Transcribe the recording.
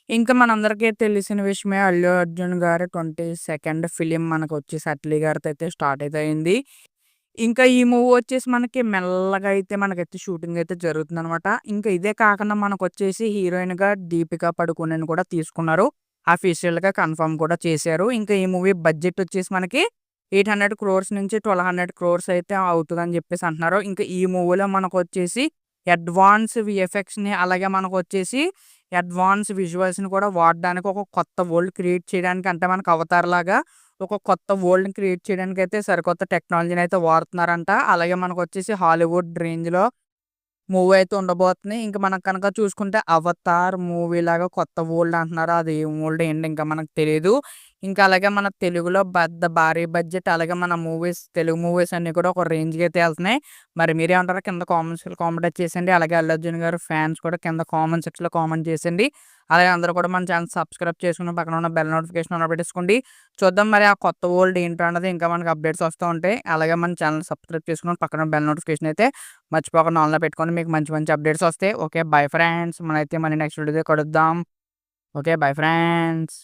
ఇంకా మనందరికీ తెలిసిన విషయమే 'అల్లు అర్జున్' గారి 22nd ఫిలిం మనకొచ్చేసి 'అట్లీ' గారితో అయితే స్టార్ట్ అయితే అయింది. ఇంకా ఈ మూవీ వచ్చేసి మనకి మెల్లగా అయితే మనకైతే షూటింగ్ అయితే జరుగుతుందనమాట. ఇంకా ఇదే కాకుండా మనకొచ్చేసి హీరోయిన్‌గా 'దీపిక పడుకోనెని' కూడా తీసుకున్నారు. అఫీషియల్‌గా కన్ఫర్మ్ కూడా చేశారు. ఇంకా ఈ మూవీ బడ్జెట్ వచ్చేసి మనకి 800 క్రోర్స్ నుంచి 1200 క్రోర్స్ అయితే అవుతదని చెప్పేసి అంటున్నారు. ఇంకా ఈ మూవీలో మనకొచ్చేసి అడ్వాన్స్ వీఎఫ్ఎక్స్‌ని అలాగే మనకొచ్చేసి అడ్వాన్స్ విజువల్స్‌ని కూడా వాడడానికి ఒక కొత్త వరల్డ్ క్రియేట్ చేయడానికి అంటే మనకు 'అవతార్' లాగా ఒక కొత్త వరల్డ్‌ని క్రియేట్ చేయడానికైతే సరికొత్త టెక్నాలజీనైతే వాడుతున్నారంట. అలాగే మనకొచ్చేసి హాలీవుడ్ రేంజ్‌లో మూవీ అయితే ఉండబోతుంది. ఇంక మనం కనుక చూసుకుంటే 'అవతార్' మూవీలాగా కొత్త వరల్డ్ అంటున్నారు. అది ఏం వరల్డ్ ఏంటి ఇంకా మనకు తెలీదు. ఇంకా అలాగే మన తెలుగులో భారీ బడ్జెట్ అలాగే మన తెలుగు మూవీస్ అన్నీ కూడా ఒక రేంజ్‌కి అయితే ఎళ్తున్నాయి. మరి మీరేమంటారో కింద కామెంట్స్‌లో కామెంట్ అయితే చేసేయండి. అలాగే 'అల్లు అర్జున్' గారి ఫ్యాన్స్ కూడా కింద కామెంట్ సెక్షన్‌లో కామెంట్ చేసేయండి. అలాగే అందరూ కూడా మన ఛానెల్ సబ్స్క్రైబ్ చేసుకొని పక్కన ఉన్న బెల్ నోటిఫికేషన్ ఆన్ పెట్టేసుకోండి. చూద్దాం మరి ఆ కొత్త వరల్డ్ ఏంటో అన్నది ఇంకా మనకు అప్డేట్స్ వస్తూ ఉంటాయి. అలాగే మన ఛానెల్ సబ్స్క్రైబ్ చేసుకొని పక్కన బెల్ నోటిఫికేషన్ అయితే మర్చిపోకుండా ఆన్‌లో పెట్టుకోండి. మీకు మంచి మంచి అప్డేట్స్ వస్తాయి. ఓకే. Bye friends. మనమైతే మళ్ళీ నెక్స్ట్ వీడియోలో కలుద్దాం. ఓకే. Bye friends.